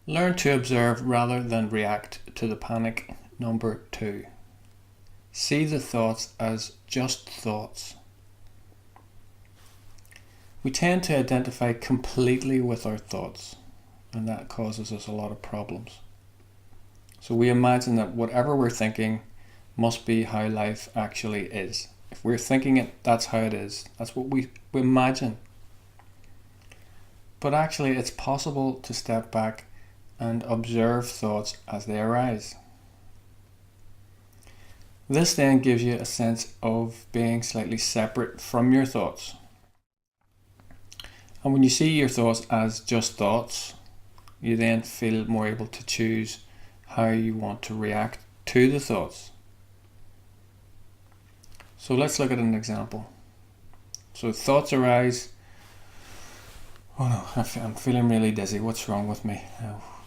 Learn to observe rather than react to the panic. Number 2. See the thoughts as just thoughts. We tend to identify completely with our thoughts, and that causes us a lot of problems. So we imagine that whatever we're thinking must be how life actually is. If we're thinking it, that's how it is. That's what we imagine. But actually, it's possible to step back and observe thoughts as they arise. This then gives you a sense of being slightly separate from your thoughts. And when you see your thoughts as just thoughts, you then feel more able to choose how you want to react to the thoughts. So let's look at an example. So thoughts arise. Oh no, I'm feeling really dizzy. What's wrong with me?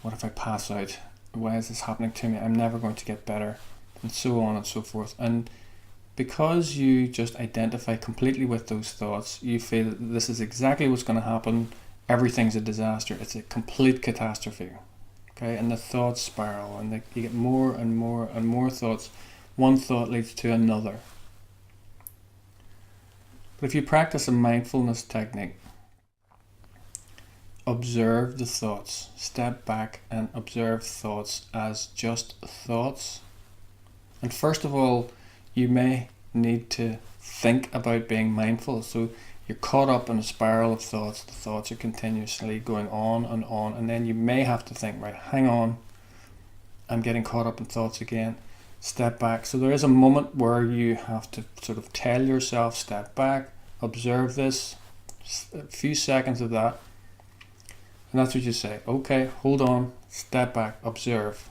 What if I pass out? Why is this happening to me? I'm never going to get better. And so on and so forth. And because you just identify completely with those thoughts, you feel that this is exactly what's going to happen. Everything's a disaster. It's a complete catastrophe. Okay, and the thoughts spiral, and you get more and more and more thoughts. One thought leads to another. But if you practice a mindfulness technique, observe the thoughts. Step back and observe thoughts as just thoughts. And first of all, you may need to think about being mindful. So you're caught up in a spiral of thoughts. The thoughts are continuously going on, and then you may have to think, right, hang on, I'm getting caught up in thoughts again. Step back. So there is a moment where you have to sort of tell yourself, step back, observe this, a few seconds of that. And that's what you say. Okay, hold on, step back, observe.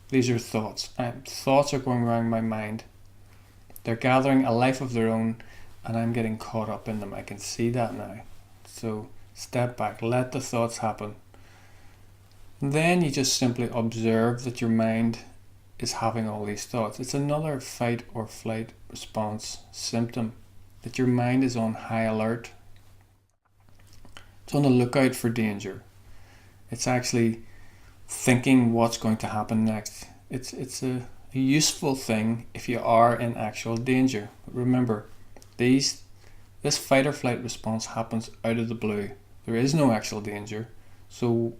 These are thoughts. Thoughts are going around my mind. They're gathering a life of their own, and I'm getting caught up in them. I can see that now. So step back, let the thoughts happen. And then you just simply observe that your mind is having all these thoughts. It's another fight or flight response symptom, that your mind is on high alert. It's on the lookout for danger. It's actually thinking what's going to happen next. It's a useful thing if you are in actual danger. But remember, this fight or flight response happens out of the blue. There is no actual danger, so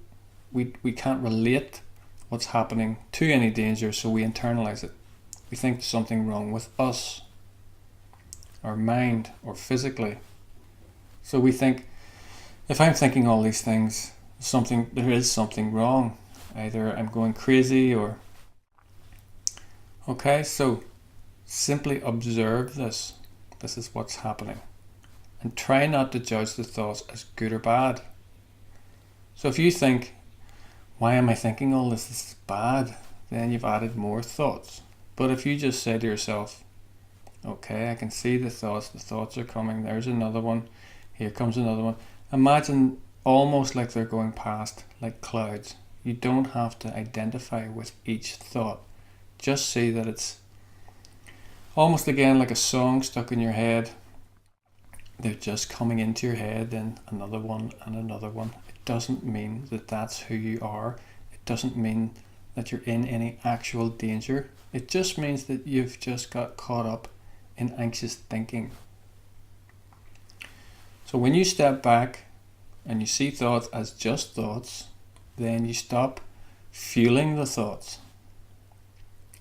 we can't relate what's happening to any danger, so we internalize it. We think there's something wrong with us, our mind, or physically. So we think, if I'm thinking all these things, there is something wrong. Either I'm going crazy or... Okay, so simply observe this. This is what's happening. And try not to judge the thoughts as good or bad. So if you think, why am I thinking all this? This is bad. Then you've added more thoughts. But if you just say to yourself, okay, I can see the thoughts are coming. There's another one. Here comes another one. Imagine almost like they're going past, like clouds. You don't have to identify with each thought. Just see that it's almost again like a song stuck in your head. They're just coming into your head, then another one and another one. It doesn't mean that that's who you are. It doesn't mean that you're in any actual danger. It just means that you've just got caught up in anxious thinking. So when you step back and you see thoughts as just thoughts, then you stop fueling the thoughts.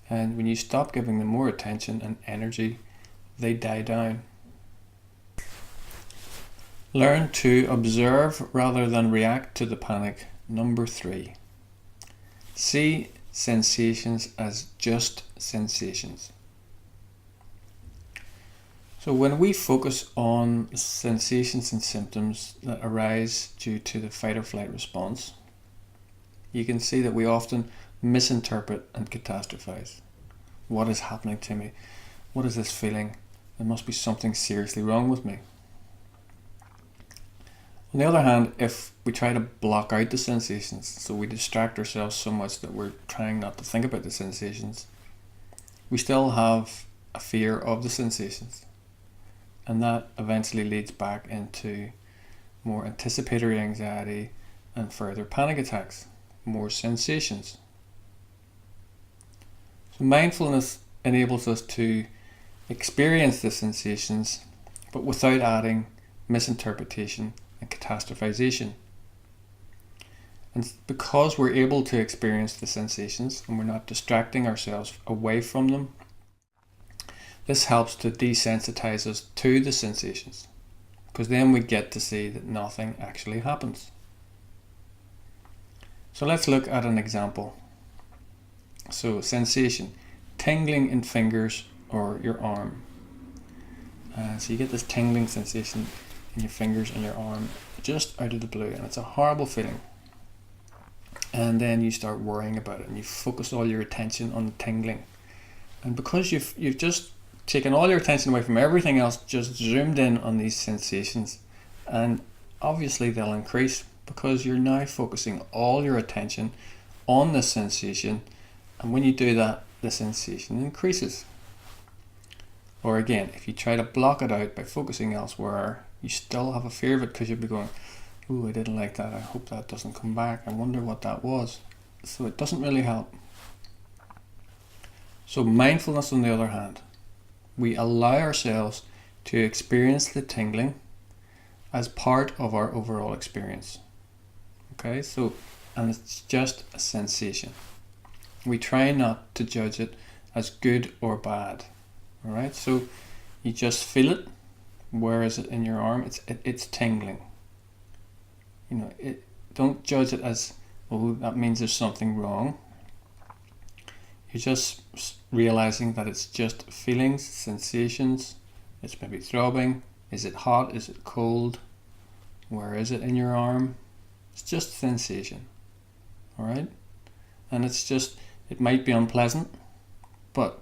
And when you stop giving them more attention and energy, they die down. Learn to observe rather than react to the panic. Number 3. See sensations as just sensations. So when we focus on sensations and symptoms that arise due to the fight or flight response, you can see that we often misinterpret and catastrophize. What is happening to me? What is this feeling? There must be something seriously wrong with me. On the other hand, if we try to block out the sensations, so we distract ourselves so much that we're trying not to think about the sensations, we still have a fear of the sensations. And that eventually leads back into more anticipatory anxiety and further panic attacks. more sensations. So mindfulness enables us to experience the sensations, but without adding misinterpretation and catastrophization. And because we're able to experience the sensations and we're not distracting ourselves away from them, this helps to desensitize us to the sensations, because then we get to see that nothing actually happens. So let's look at an example. So sensation, tingling in fingers or your arm. So you get this tingling sensation in your fingers and your arm just out of the blue, and it's a horrible feeling. And then you start worrying about it and you focus all your attention on the tingling. And because you've just taken all your attention away from everything else, just zoomed in on these sensations, and obviously they'll increase because you're now focusing all your attention on the sensation, and when you do that, the sensation increases. Or again, if you try to block it out by focusing elsewhere, you still have a fear of it because you'll be going, "Ooh, I didn't like that, I hope that doesn't come back, I wonder what that was." So it doesn't really help. So mindfulness, on the other hand, we allow ourselves to experience the tingling as part of our overall experience. Okay, so, and it's just a sensation. We try not to judge it as good or bad. All right, so you just feel it. Where is it in your arm? It's tingling. Don't judge it as, "Oh, that means there's something wrong." You're just realizing that it's just feelings, sensations. It's maybe throbbing. Is it hot? Is it cold? Where is it in your arm? It's just sensation. All right, and it might be unpleasant, but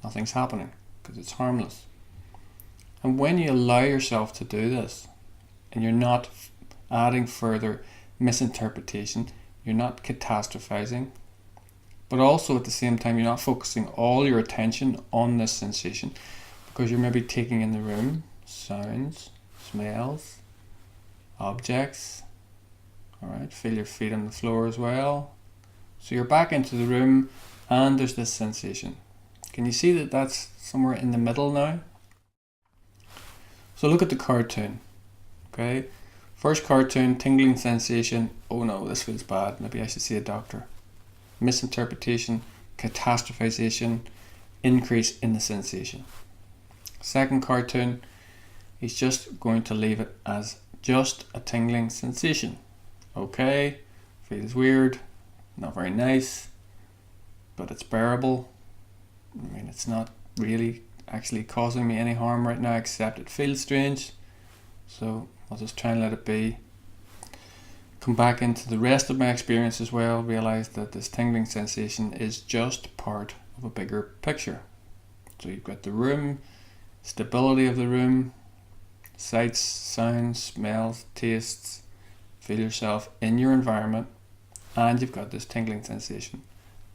nothing's happening because it's harmless. And when you allow yourself to do this, and you're not adding further misinterpretation, you're not catastrophizing, but also at the same time you're not focusing all your attention on this sensation, because you're maybe taking in the room, sounds, smells, objects. All right, feel your feet on the floor as well. So you're back into the room and there's this sensation. Can you see that that's somewhere in the middle now? So look at the cartoon. Okay, first cartoon, tingling sensation. Oh no, this feels bad, maybe I should see a doctor. Misinterpretation, catastrophization, increase in the sensation. Second cartoon, he's just going to leave it as just a tingling sensation. Okay, feels weird, not very nice, but it's bearable. I mean, it's not really actually causing me any harm right now, except it feels strange, so I'll just try and let it be. Come back into the rest of my experience as well, realize that this tingling sensation is just part of a bigger picture. So you've got the room, stability of the room, sights, sounds, smells, tastes, feel yourself in your environment, and you've got this tingling sensation.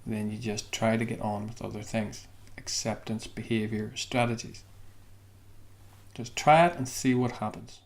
Then you just try to get on with other things, acceptance, behavior, strategies. Just try it and see what happens.